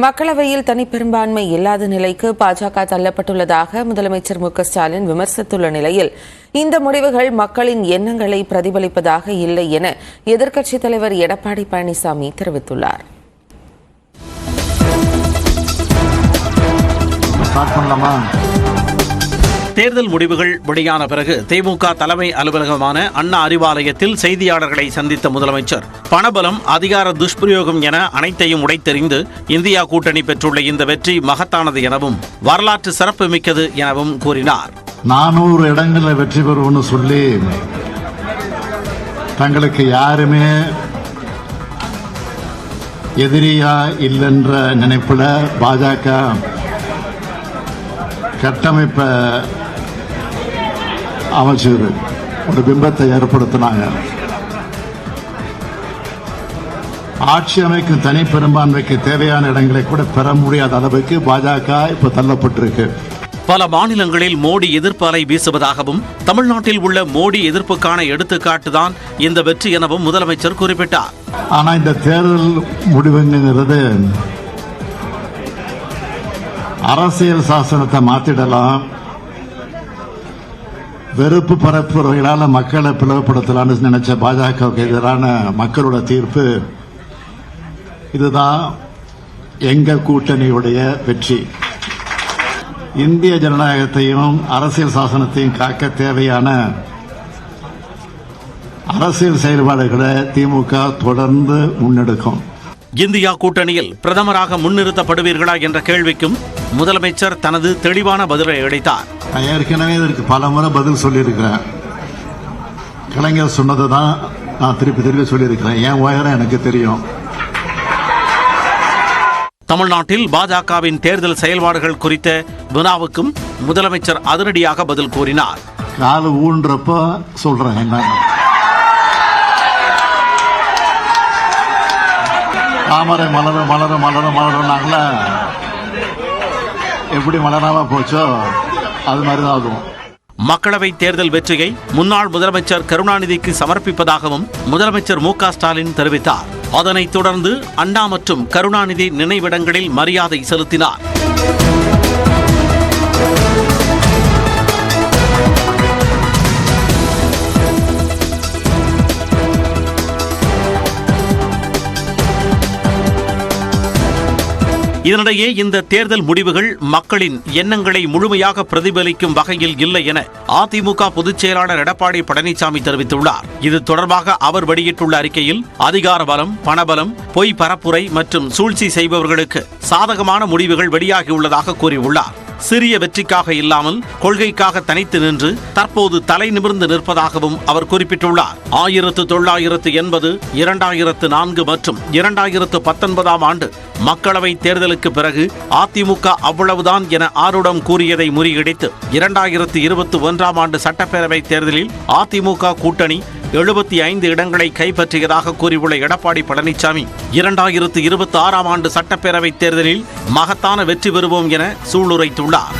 மக்களவையில் தனிப்பெரும்பான்மை இல்லாத நிலைக்கு பாஜக தள்ளப்பட்டுள்ளதாக முதலமைச்சர் மு.க.ஸ்டாலின் விமர்சித்துள்ள நிலையில் இந்த முடிவுகள் மக்களின் எண்ணங்களை பிரதிபலிப்பதாக இல்லை என எதிர்க்கட்சித் தலைவர் எடப்பாடி பழனிசாமி தெரிவித்துள்ளார். தேர்தல் முடிவுகள் வெளியான பிறகு திமுக தலைமை அலுவலகமான அண்ணா அறிவாலயத்தில் செய்தியாளர்களை சந்தித்த முதலமைச்சர் பணபலம், அதிகார துஷ்பிரயோகம் என அனைத்தையும் உடைத்தெறிந்து இந்தியா கூட்டணி பெற்றுள்ள இந்த வெற்றி மகத்தானது எனவும் வரலாற்று சிறப்புமிக்கது எனவும் கூறினார். 400 இடங்களில் வெற்றி பெறுவோம்னு சொல்லி தங்களுக்கு யாருமே எதிரியா இல்லைன்ற நினைப்புல பாஜக கட்டமைப்ப அமைச்சு ஒரு பிம்பத்தை ஏற்படுத்தினாங்க. ஆட்சி அமைக்கும் தனி பெரும்பான்மைக்கு தேவையான இடங்களை கூட பெற முடியாத அளவுக்கு பாஜக இப்ப தள்ளப்பட்டிருக்கு. பல மாநிலங்களில் மோடி எதிர்ப்பு அலை வீசுவதாகவும் தமிழ்நாட்டில் உள்ள மோடி எதிர்ப்புக்கான எடுத்துக்காட்டுதான் இந்த வெற்றி எனவும் முதலமைச்சர் குறிப்பிட்டார். ஆனா இந்த தேர்தல் முடிவுங்கிறது அரசியல் சாசனத்தை மாத்திடலாம், வெறுப்பு பரப்புரைகளால மக்களை பிளவுபடுத்தலாம்னு நினைச்ச பாஜகவுக்கு எதிரான மக்களோட தீர்ப்பு இதுதான் எங்க கூட்டணியுடைய வெற்றி. இந்திய ஜனநாயகத்தையும் அரசியல் சாசனத்தையும் காக்க தேவையான அரசியல் செயல்பாடுகளை திமுக தொடர்ந்து முன்னெடுக்கும். இந்தியா கூட்டணியில் பிரதமராக முன்னிறுத்தப்படுவீர்களா என்ற கேள்விக்கும் முதலமைச்சர் தனது தெளிவான பதிலை அளித்தார். நான் ஏற்கனவே இதற்கு பல முறை பதில் சொல்லியிருக்கிறேன். கலைஞர் சொன்னதை தான் நான் திருப்பி சொல்லியிருக்கிறேன். என் உயரம் எனக்கு தெரியும். தமிழ்நாட்டில் பாஜகவின் தேர்தல் செயல்பாடுகள் குறித்த வினாவுக்கும் முதலமைச்சர் அதிரடியாக பதில் கூறினார். கால ஊன்றப்ப சொல்றேன் என்ன தாமரை மலரும் மலரும் மலரும் மலரும்னாங்கள, எப்படி மலராம போச்சோ அது மாதிரிதான் ஆகும். மக்களவை தேர்தல் வெற்றியை முன்னாள் முதலமைச்சர் கருணாநிதிக்கு சமர்ப்பிப்பதாகவும் முதலமைச்சர் மு.க.ஸ்டாலின் தெரிவித்தார். அதனைத் தொடர்ந்து அண்ணா மற்றும் கருணாநிதி நினைவிடங்களில் மரியாதை செலுத்தினார். இதனிடையே இந்த தேர்தல் முடிவுகள் மக்களின் எண்ணங்களை முழுமையாக பிரதிபலிக்கும் வகையில் இல்லை என அதிமுக பொதுச் செயலாளர் எடப்பாடி பழனிசாமி தெரிவித்துள்ளார். இது தொடர்பாக அவர் வெளியிட்டுள்ள அறிக்கையில் அதிகார பலம், பணபலம், பொய் பரப்புரை மற்றும் சூழ்ச்சி செய்பவர்களுக்கு சாதகமான முடிவுகள் வெளியாகியுள்ளதாக கூறியுள்ளார். சிறிய வெற்றிக்காக இல்லாமல் கொள்கைக்காக தனித்து நின்று தற்போது தலை நிமிர்ந்து நிற்பதாகவும் அவர் குறிப்பிட்டுள்ளார். 1980, 2004 மற்றும் 2019 ஆண்டு மக்களவை தேர்தலுக்கு பிறகு அதிமுக அவ்வளவுதான் என ஆரூடம் கூறியதை முறியடித்து 2021 ஆண்டு சட்டப்பேரவை தேர்தலில் அதிமுக கூட்டணி 75 இடங்களை கைப்பற்றியதாக கூறியுள்ள எடப்பாடி பழனிசாமி 2026 ஆண்டு சட்டப்பேரவை தேர்தலில் மகத்தான வெற்றி பெறுவோம் என சூளுரைத்துள்ளார்.